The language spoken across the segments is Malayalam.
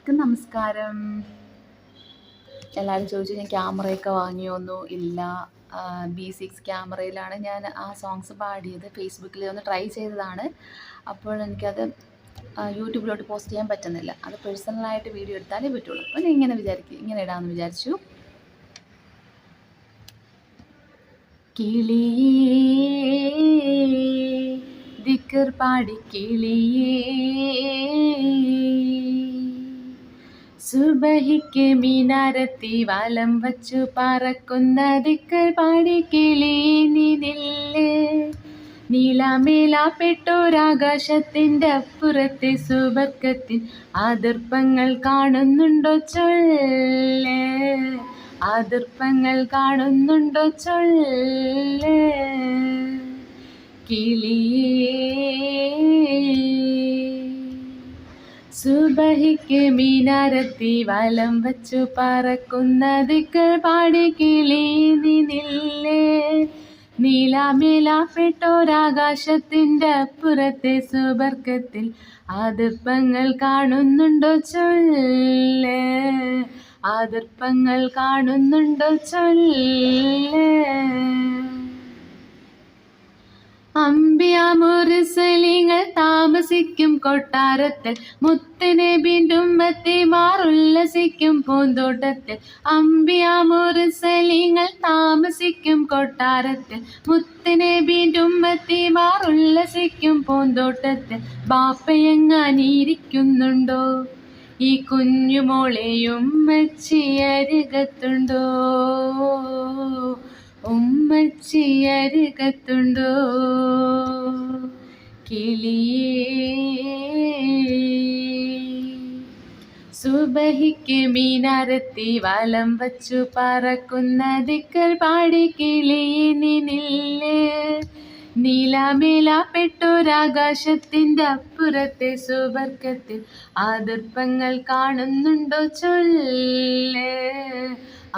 എല്ലാവർക്കും നമസ്കാരം. എല്ലാവരും ചോദിച്ചു ഞാൻ ക്യാമറയൊക്കെ വാങ്ങിയൊന്നും ഇല്ല. B6 ക്യാമറയിലാണ് ഞാൻ ആ സോങ്സ് പാടിയത്. ഫേസ്ബുക്കിൽ ഒന്ന് ട്രൈ ചെയ്തതാണ്. അപ്പോൾ എനിക്കത് യൂട്യൂബിലോട്ട് പോസ്റ്റ് ചെയ്യാൻ പറ്റുന്നില്ല. അത് പേഴ്സണലായിട്ട് വീഡിയോ എടുത്താലേ പറ്റുള്ളൂ. അപ്പോൾ ഞാൻ ഇങ്ങനെ ഇടാമെന്ന് വിചാരിച്ചു. കിളിയേ ദിക്കർ പാടി കിളിയേ സുബഹിക്ക് മീനാരത്തി വലം വച്ചു പറക്കുന്ന ദിക്കർ പാടി കിളിയേ നിന്നില്ലേ നീലാമേലാപ്പെട്ടോരാകാശത്തിൻ്റെ അപ്പുറത്തെ സുബർക്കത്തിൽ ആദർപ്പങ്ങൾ കാണുന്നുണ്ടോ ചൊല്ലേ ആദർപ്പങ്ങൾ കാണുന്നുണ്ടോ ചൊല്ലേ കിളിയേ സുബഹിക്ക് മീനാരത്തി വലം വച്ചു പറക്കുന്ന ദിക്കർ പാടി കിളിയേ നിന്നില്ലേ നീലാമേലാപ്പെട്ടോരാകാശത്തിൻ്റെ അപ്പുറത്തെ സുബർക്കത്തിൽ ആദർപ്പങ്ങൾ കാണുന്നുണ്ടോ ചൊല്ലേ ആദർപ്പങ്ങൾ കാണുന്നുണ്ടോ ചൊല്ലേ അമ്പിയ മുർസലിങ്ങൾ താമസിക്കും കൊട്ടാരത്തിൽ മുത്തുനബിൻ്റെ ഉമ്മത്തിമാർ ഉല്ലസിക്കും പൂന്തോട്ടത്തിൽ അമ്പിയ മുർസലിങ്ങൾ താമസിക്കും കൊട്ടാരത്തിൽ മുത്തുനബിൻ്റെ ഉമ്മത്തിമാർ ഉല്ലസിക്കും പൂന്തോട്ടത്തിൽ ബാപ്പയെങ്ങാനിരിക്കുന്നുണ്ടോ ഈ കുഞ്ഞുമോളെയും ഉമ്മച്ചിയരികത്തുണ്ടോ ഉമ്മച്ചിയരികത്തുണ്ടോ കിളിയേ സുബഹിക്ക് മീനാരത്തി വലം വച്ചു പറക്കുന്ന ദിക്കർ പാടി കിളിയേ നിന്നില്ലേ നീലാമേലാപ്പെട്ടോരാകാശത്തിൻ്റെ അപ്പുറത്തെ സുബർക്കത്തിൽ ആദർപ്പങ്ങൾ കാണുന്നുണ്ടോ ചൊല്ലേ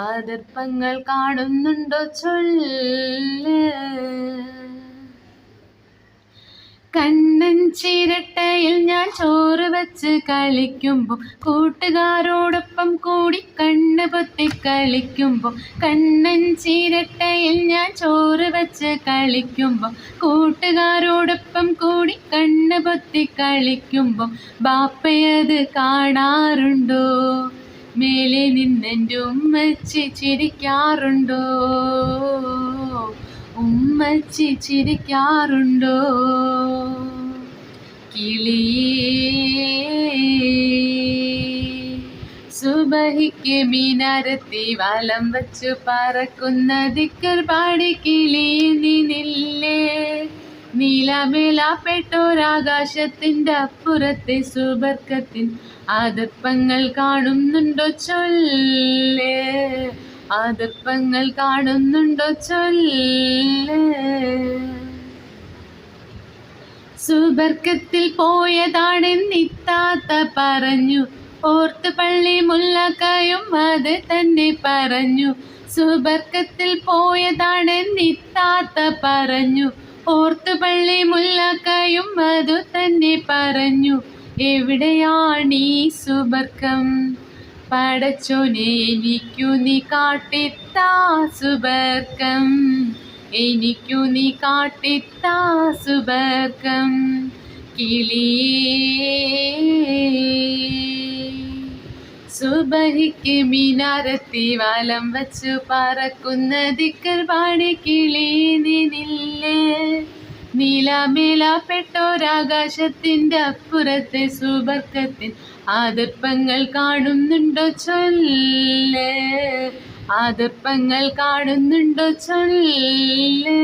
ആദർപ്പങ്ങൾ കാണുന്നുണ്ടോ ചൊല്ലേ കണ്ണൻ ചിരട്ടയിൽ ഞാൻ ചോറ് വെച്ച് കളിക്കുമ്പോൾ കൂട്ടുകാരോടൊപ്പം കൂടി കണ്ണ് പൊത്തി കളിക്കുമ്പോൾ കണ്ണൻ ചിരട്ടയിൽ ഞാൻ ചോറ് വെച്ച് കളിക്കുമ്പോൾ കൂട്ടുകാരോടൊപ്പം കൂടി കണ്ണ് പൊത്തി കളിക്കുമ്പോൾ ബാപ്പയത് കാണാറുണ്ടോ മേലെ നിന്നെൻ്റെ ഉമ്മച്ചി ചിരിക്കാറുണ്ടോ ഉമ്മച്ചി ചിരിക്കാറുണ്ടോ കിളിയേ സുബഹിക്ക് മീനാരത്തി വലം വച്ചു പറക്കുന്ന ദിക്കർ പാടി കിളിയേ നിന്നില്ലേ നീലാമേലാപ്പെട്ടോരാകാശത്തിൻ്റെ അപ്പുറത്തെ സുബർക്കത്തിൽ ആദർപ്പങ്ങൾ കാണുന്നുണ്ടോ ചൊല്ലേ ആദർപ്പങ്ങൾ കാണുന്നുണ്ടോ ചൊല്ലേ സുബർക്കത്തിൽ പോയതാണെന്നിത്താത്ത പറഞ്ഞു ഓർത്ത് പള്ളി മുല്ലക്കയും അത് തന്നെ പറഞ്ഞു സുബർക്കത്തിൽ പോയതാണെന്നിത്താത്ത പറഞ്ഞു ഓർത്ത് പള്ളി മുല്ലക്കയും അതു തന്നെ പറഞ്ഞു എവിടെയാണീ സുബർക്കം പടച്ചോനെ എനിക്കു നീ കാട്ടിത്താ സുബർക്കം എനിക്കു നീ കാട്ടിത്താ സുബർക്കം കിളിയേ സുബഹിക്ക് മീനാരത്തി വലം വച്ചു പറക്കുന്ന ദിക്കർ പാടി കിളിയേ നിന്നില്ലേ നീലാമേലാപ്പെട്ടോരാകാശത്തിൻ്റെ അപ്പുറത്തെ സുബർക്കത്തിൽ ആദർപ്പങ്ങൾ കാണുന്നുണ്ടോ ചൊല്ലേ ആദർപ്പങ്ങൾ കാണുന്നുണ്ടോ ചൊല്ലേ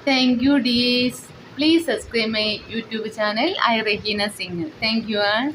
Thank you dears. Please subscribe my YouTube channel I Regina Singer. Thank you all.